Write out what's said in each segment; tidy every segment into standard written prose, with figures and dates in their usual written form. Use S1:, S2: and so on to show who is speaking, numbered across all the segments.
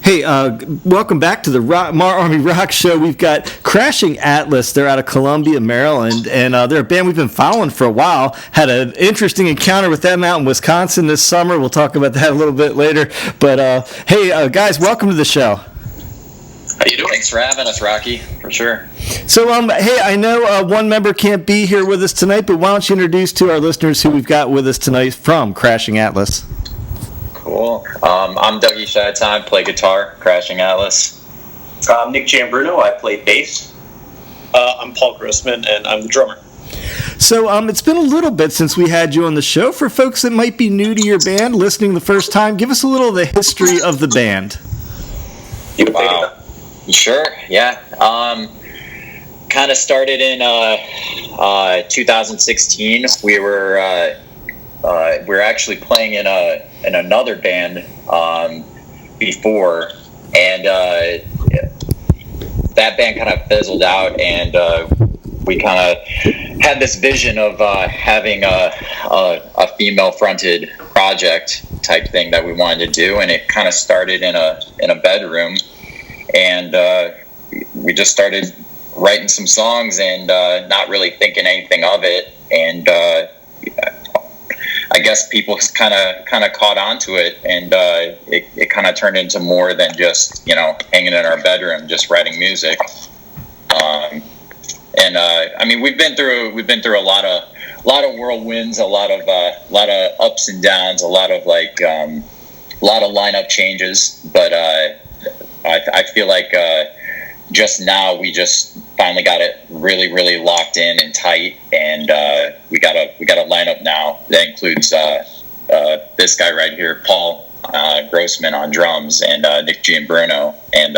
S1: Hey, welcome back to the MARR Army Rock Show. We've got Crashing Atlas. They're out of Columbia, Maryland, and they're a band we've been following for a while. Had an interesting encounter with them out in Wisconsin this summer. We'll talk about that a little bit later. But hey, guys, welcome to the show.
S2: How you doing? Thanks for having us, Rocky, for sure.
S1: So, hey, I know one member can't be here with us tonight, but why don't you introduce to our listeners who we've got with us tonight from Crashing Atlas?
S2: Cool. I'm Dougie Shadtime, play guitar, Crashing Atlas.
S3: I'm Nick Giambruno, I play bass.
S4: I'm Paul Grossman, and I'm the drummer.
S1: So it's been a little bit since we had you on the show. For folks that might be new to your band, listening the first time, give us a little of the history of the band.
S2: Wow. Sure, yeah. Kind of started in 2016. We were actually playing in another band before, and that band kind of fizzled out, and we kind of had this vision of having a female-fronted project type thing that we wanted to do, and it kind of started in a bedroom, and we just started writing some songs and not really thinking anything of it, and I guess people kind of caught on to it, and it kind of turned into more than just hanging in our bedroom just writing music. I mean, we've been through a lot of whirlwinds, a lot of ups and downs, a lot of lineup changes, but I feel like just now we just finally got it really, really locked in and tight, and we got a lineup now that includes this guy right here, Paul Grossman on drums, and Nick Giambruno, and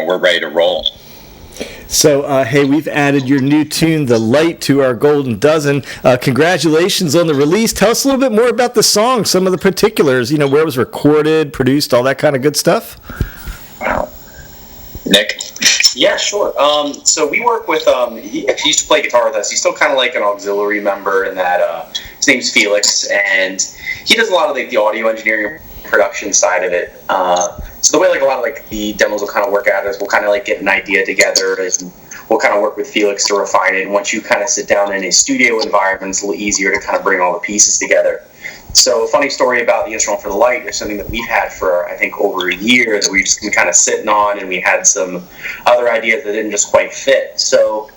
S2: we're ready to roll.
S1: So, hey, we've added your new tune, The Light, to our Golden Dozen. Congratulations on the release. Tell us a little bit more about the song, some of the particulars, where it was recorded, produced, all that kind of good stuff.
S2: Wow. Nick?
S3: Yeah, sure. So we work with, he used to play guitar with us. He's still kind of like an auxiliary member in that, his name's Felix, and he does a lot of the audio engineering production side of it. So the way a lot of the demos will kind of work out is we'll kind of get an idea together, and we'll kind of work with Felix to refine it. And once you kind of sit down in a studio environment, it's a little easier to kind of bring all the pieces together. So a funny story about the instrument for the light is something that we've had for, I think, over a year, that we've just been kind of sitting on, and we had some other ideas that didn't just quite fit. So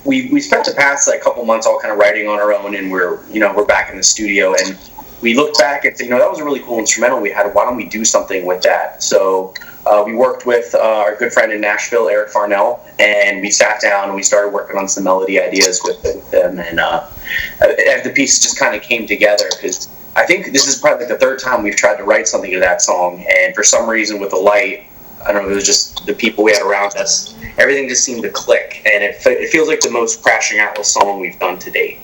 S3: we spent the past couple months all kind of writing on our own, and we're back in the studio, and we looked back and said, that was a really cool instrumental we had. Why don't we do something with that? So we worked with our good friend in Nashville, Eric Farnell, and we sat down and we started working on some melody ideas with them, and as the pieces just kind of came together, because I think this is probably the third time we've tried to write something to that song, and for some reason with the light, I don't know, it was just the people we had around us, everything just seemed to click, and it feels like the most Crashing Atlas song we've done to date.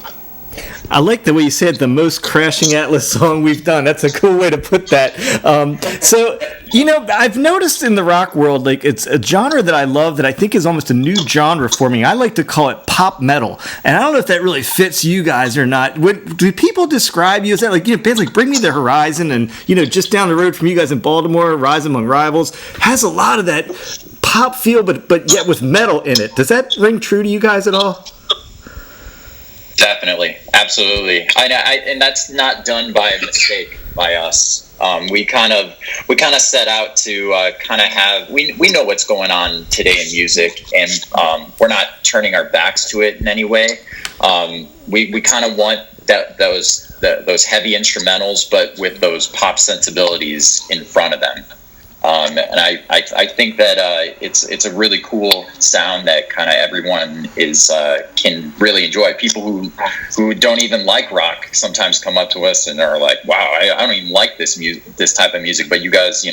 S1: I like the way you said the most Crashing Atlas song we've done. That's a cool way to put that. So, I've noticed in the rock world, it's a genre that I love that I think is almost a new genre for me. I like to call it pop metal. And I don't know if that really fits you guys or not. Do people describe you as that? Bands like Bring Me the Horizon and, just down the road from you guys in Baltimore, Rise Among Rivals, has a lot of that pop feel, but yet with metal in it. Does that ring true to you guys at all?
S2: Definitely, absolutely. And that's not done by a mistake by us. We kind of set out to kind of have. We know what's going on today in music, and we're not turning our backs to it in any way. We kind of want those heavy instrumentals, but with those pop sensibilities in front of them. And I think that it's a really cool sound that kind of everyone can really enjoy. People who don't even like rock sometimes come up to us and are like, "Wow, I don't even like this type of music." But you guys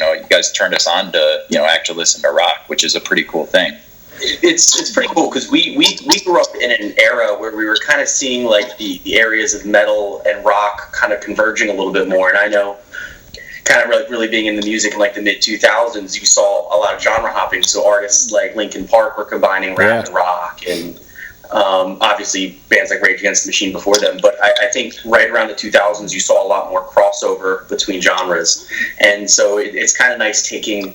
S2: turned us on to actually listen to rock, which is a pretty cool thing.
S3: It's pretty cool because we grew up in an era where we were kind of seeing the areas of metal and rock kind of converging a little bit more, and I know. Kind of really being in the music in the mid 2000s, you saw a lot of genre hopping. So artists like Linkin Park were combining rap and rock, and obviously bands like Rage Against the Machine before them. But I think right around the 2000s, you saw a lot more crossover between genres, and so it's kind of nice taking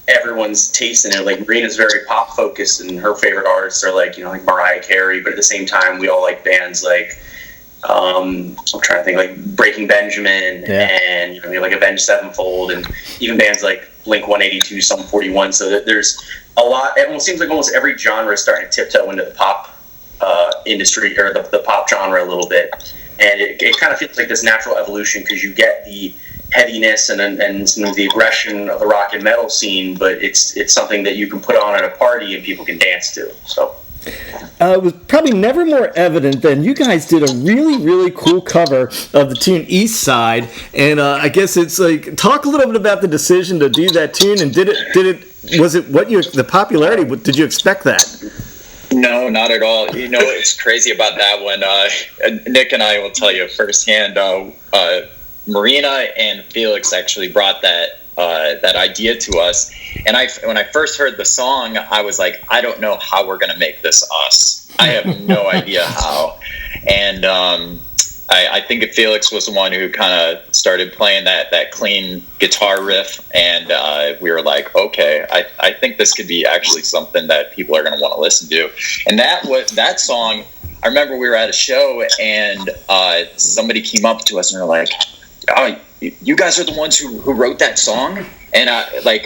S3: everyone's taste in it. Like Marina's very pop focused, and her favorite artists are like like Mariah Carey. But at the same time, we all like bands like I'm trying to think like Breaking Benjamin and like Avenged Sevenfold, and even bands like Blink 182, Sum 41. So that there's a lot. It seems like almost every genre is starting to tiptoe into the pop industry or the pop genre a little bit, and it kind of feels like this natural evolution because you get the heaviness and some of the aggression of the rock and metal scene, but it's something that you can put on at a party and people can dance to. So.
S1: It was probably never more evident than you guys did a really, really cool cover of the tune East Side, and I guess it's like, talk a little bit about the decision to do that tune, and was it the popularity, did you expect that?
S2: No, not at all. It's crazy about that one. Nick and I will tell you firsthand, Marina and Felix actually brought that idea to us. And when I first heard the song, I was like, I don't know how we're going to make this us. I have no idea how. And I think Felix was the one who kind of started playing that clean guitar riff. And we were like, okay, I think this could be actually something that people are going to want to listen to. And that song, I remember we were at a show and somebody came up to us and were like, oh, you guys are the ones who wrote that song? And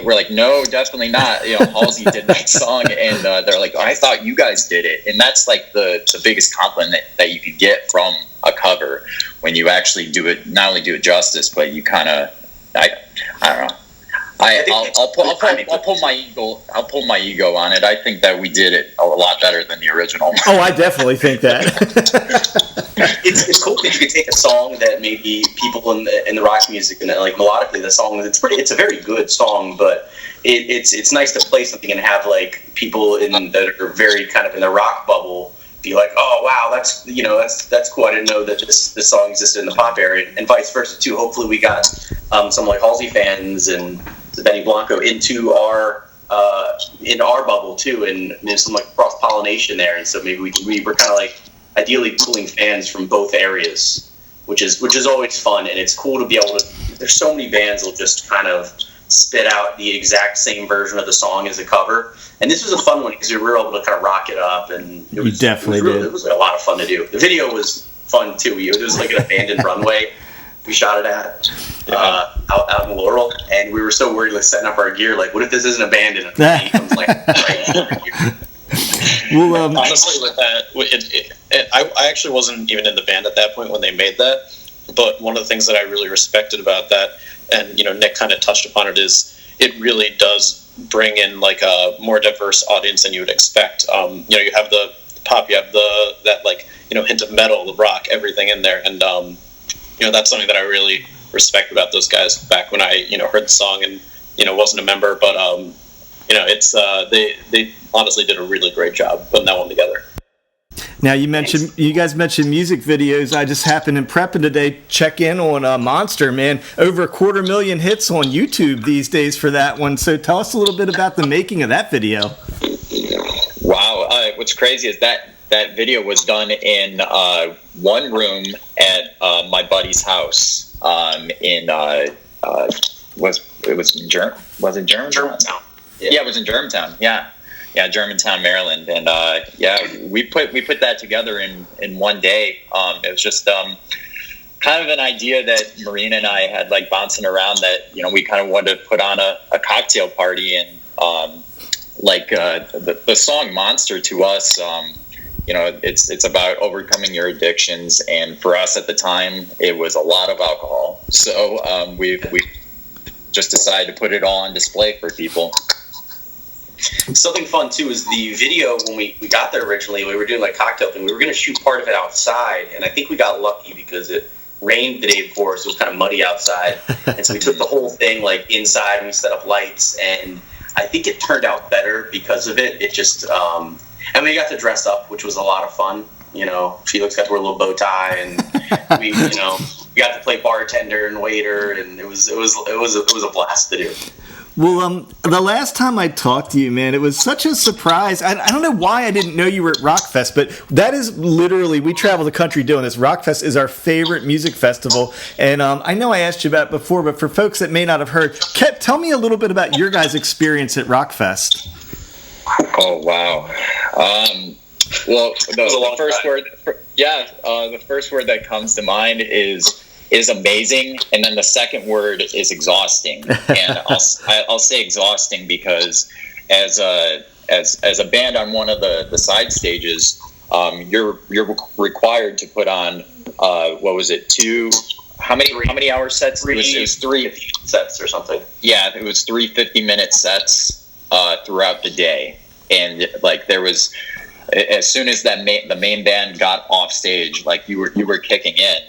S2: we're like, no, definitely not. Halsey did that song, and they're like, I thought you guys did it. And that's like the biggest compliment that you could get from a cover, when you actually do it, not only do it justice, but you kind of, I don't know. I'll pull my ego on it. I think that we did it a lot better than the original.
S1: Oh, I definitely think that.
S3: It's cool that you could take a song that maybe people in the rock music and like melodically the song it's a very good song, but it's nice to play something and have like people that are very kind of in the rock bubble be like, oh wow, that's cool. I didn't know that this song existed in the pop area, and vice versa too. Hopefully we got some like Halsey fans and Benny Blanco into our bubble too, and there's some like cross pollination there, and so maybe we were kind of like ideally pulling fans from both areas, which is always fun, and it's cool to be able to. There's so many bands that'll just kind of spit out the exact same version of the song as a cover, and this was a fun one because we were able to kind of rock it up, and it was a lot of fun to do. The video was fun too. It was like an abandoned runway we shot it at out in Laurel, and we were so worried like setting up our gear, like what if this isn't abandoned? And he comes like right
S1: well,
S4: honestly, with that, I actually wasn't even in the band at that point when they made that, but one of the things that I really respected about that, and Nick kind of touched upon it, is it really does bring in like a more diverse audience than you would expect. You have the pop, you have that like hint of metal, the rock, everything in there, and that's something that I really respect about those guys. Back when I heard the song and wasn't a member, but it's they honestly did a really great job putting that one together.
S1: Now you guys mentioned music videos. I just happened in prepping today check in on Monster, man. Over 250,000 hits on YouTube these days for that one. So tell us a little bit about the making of that video.
S2: Wow, what's crazy is that video was done in one room at my buddy's house was in Germantown? Yeah, it was in Germantown. Yeah, Germantown, Maryland, and we put that together in one day. It was just kind of an idea that Marina and I had like bouncing around, that we kind of wanted to put on a cocktail party, and the song Monster to us, it's about overcoming your addictions, and for us at the time it was a lot of alcohol, so we just decided to put it all on display for people.
S3: Something fun too is the video. When we got there originally, we were doing like cocktail thing. We were going to shoot part of it outside, and I think we got lucky because it rained the day before, so it was kind of muddy outside. And so we took the whole thing like inside, and we set up lights, and I think it turned out better because of it. It just and we got to dress up, which was a lot of fun. Felix got to wear a little bow tie, and we we got to play bartender and waiter, and it was a blast to do.
S1: Well, the last time I talked to you, man, it was such a surprise. I don't know why I didn't know you were at Rockfest, but that is literally, we travel the country doing this. Rockfest is our favorite music festival, and I know I asked you about it before, but for folks that may not have heard, tell me a little bit about your guys' experience at Rockfest.
S2: Oh, wow. Well, the first word, the first word that comes to mind is amazing, and then the second word is exhausting. And I'll say exhausting because as a band on one of the side stages, you're required to put on what was it, how many hour sets? It was 3
S3: sets or something.
S2: Yeah, it was 3 50-minute sets throughout the day, and like there was, as soon as the main band got off stage, like you were kicking in.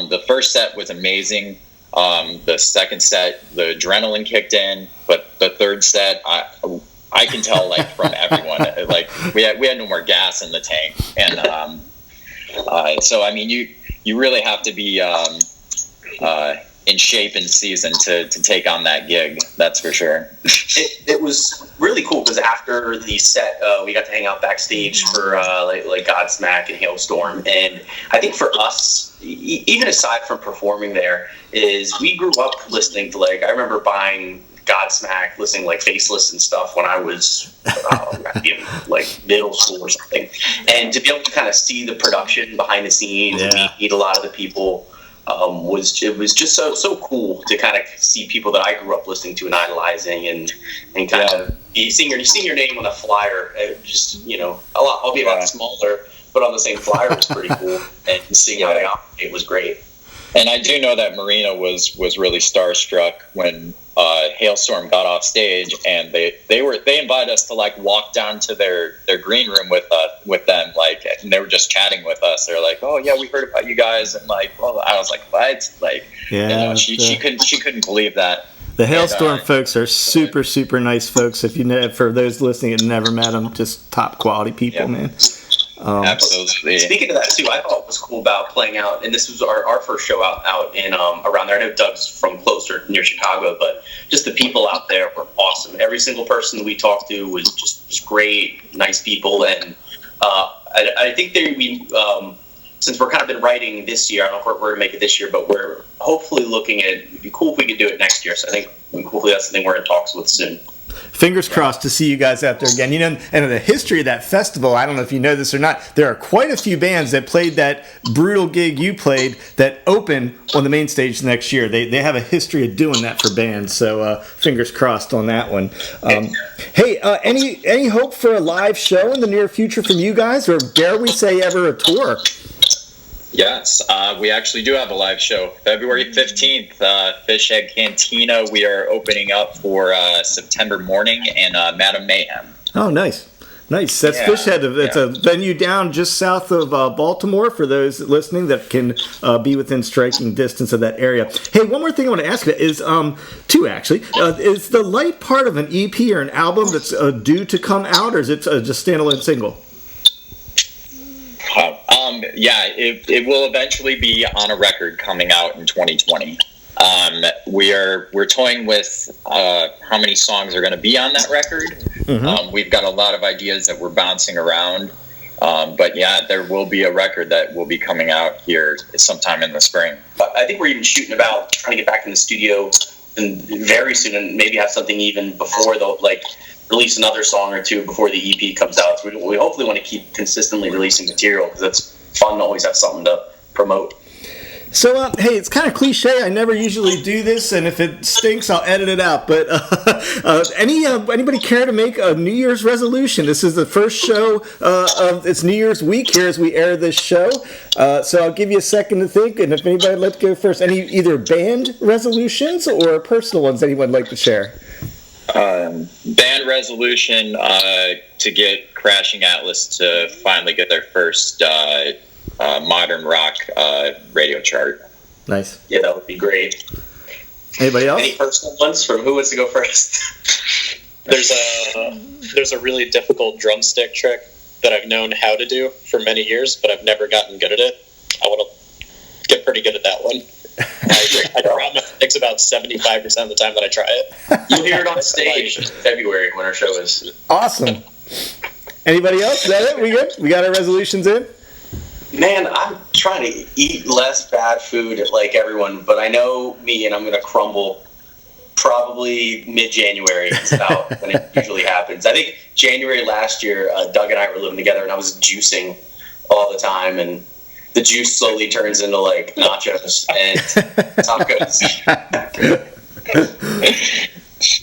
S2: The first set was amazing. The second set, the adrenaline kicked in, but the third set, I can tell like from everyone, like we had no more gas in the tank, and so I mean you really have to be in shape and season to take on that gig. That's for sure.
S3: It was really cool because after the set, we got to hang out backstage for like Godsmack and Hailstorm, and I think for us, even aside from performing there, is we grew up listening to, like, I remember buying Godsmack, listening like Faceless and stuff when I was in like middle school or something, and to be able to kind of see the production behind the scenes and meet a lot of the people. Was just so cool to kind of see people that I grew up listening to and idolizing, and kind of seeing your name on a flyer. Just, you know, I'll be a lot smaller, but on the same flyer was pretty cool, and seeing how they operate was great.
S2: And I do know that Marina was really starstruck when Hailstorm got off stage, and they invited us to like walk down to their green room with them, like, and they were just chatting with us. They're like, "Oh yeah, we heard about you guys," and like, well, I was like, "What?" Like, she couldn't believe that.
S1: The Hailstorm folks are super nice folks. If for those listening and never met them, just top quality people, man.
S2: Absolutely.
S3: Speaking of that too, I thought what was cool about playing out, and this was our first show out in around there. I know Doug's from closer near Chicago, but just the people out there were awesome. Every single person that we talked to was just great, nice people, and I think since we're kind of been writing this year, I don't know if we're going to make it this year, but we're hopefully looking at, it'd be cool if we could do it next year. So I think hopefully that's something we're in talks with soon.
S1: Fingers crossed to see you guys out there again. You know, and in the history of that festival, I don't know if you know this or not, there are quite a few bands that played that brutal gig you played that open on the main stage next year. They have a history of doing that for bands, so fingers crossed on that one. Hey, any hope for a live show in the near future from you guys, or dare we say ever a tour?
S2: Yes, we actually do have a live show. February 15th, Fishhead Cantina. We are opening up for September Morning and Madam Mayhem.
S1: Oh, nice. That's Fishhead. It's a venue down just south of Baltimore for those listening that can be within striking distance of that area. Hey, one more thing I want to ask you is, two actually. Is the Light part of an EP or an album that's due to come out, or is it just standalone single?
S2: It will eventually be on a record coming out in 2020. We're toying with how many songs are going to be on that record. Mm-hmm. We've got a lot of ideas that we're bouncing around. But yeah, there will be a record that will be coming out here sometime in the spring.
S3: I think we're even shooting about trying to get back in the studio very soon, and maybe have something even before release another song or two before the EP comes out. So we hopefully want to keep consistently releasing material because it's fun to always have something to promote.
S1: So, hey, it's kind of cliche. I never usually do this, and if it stinks, I'll edit it out. But anybody care to make a New Year's resolution? This is the first show of it's New Year's week here as we air this show. So I'll give you a second to think, and if anybody would like to go first, any either band resolutions or personal ones anyone would like to share?
S2: Band resolution to get Crashing Atlas to finally get their first modern rock radio chart.
S1: Nice.
S3: Yeah, that would be great.
S1: Anybody else?
S3: Any personal ones from who wants to go first?
S4: There's a really difficult drumstick trick that I've known how to do for many years, but I've never gotten good at it. I want to get pretty good at that one. I drop my picks about 75% of the time that I try it.
S3: You'll hear it on stage in February when our show is.
S1: Awesome. Anybody else? Is that it? We good? We got our resolutions in?
S3: Man, I'm trying to eat less bad food like everyone, but I know me and I'm going to crumble probably mid-January is about when it usually happens. I think January last year, Doug and I were living together, and I was juicing all the time, and the juice slowly turns into like nachos and tacos.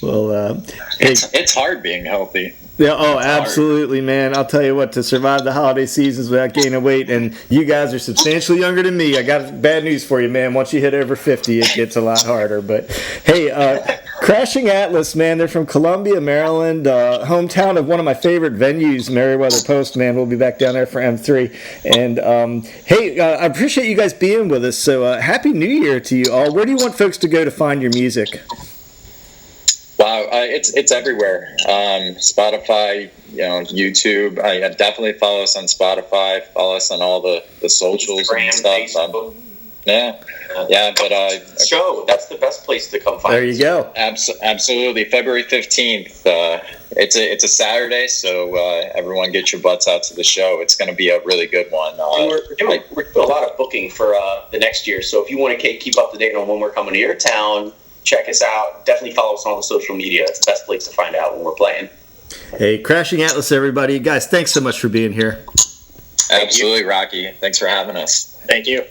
S1: Well,
S2: It's hard being healthy.
S1: yeah, oh, absolutely, man. I'll tell you what, to survive the holiday seasons without gaining weight, and you guys are substantially younger than me, I got bad news for you, man. Once you hit over 50, it gets a lot harder. But, hey, Crashing Atlas, man, they're from Columbia, Maryland, hometown of one of my favorite venues, Meriwether Post, man. We'll be back down there for M3. And, hey, I appreciate you guys being with us, so Happy New Year to you all. Where do you want folks to go to find your music?
S2: Wow, it's everywhere. Spotify, YouTube. Definitely follow us on Spotify. Follow us on all the socials
S3: Instagram,
S2: and stuff.
S3: Facebook.
S2: But
S3: Show, that's the best place to come find
S1: There you go.
S2: absolutely, February 15th. It's a Saturday, so everyone get your butts out to the show. It's going to be a really good one.
S3: And we're doing a lot of booking for the next year, so if you want to keep up to date on when we're coming to your town, check us out. Definitely follow us on all the social media. It's the best place to find out when we're playing.
S1: Hey, Crashing Atlas, everybody. Guys, thanks so much for being here.
S2: Absolutely, Rocky. Thanks for having us.
S4: Thank you.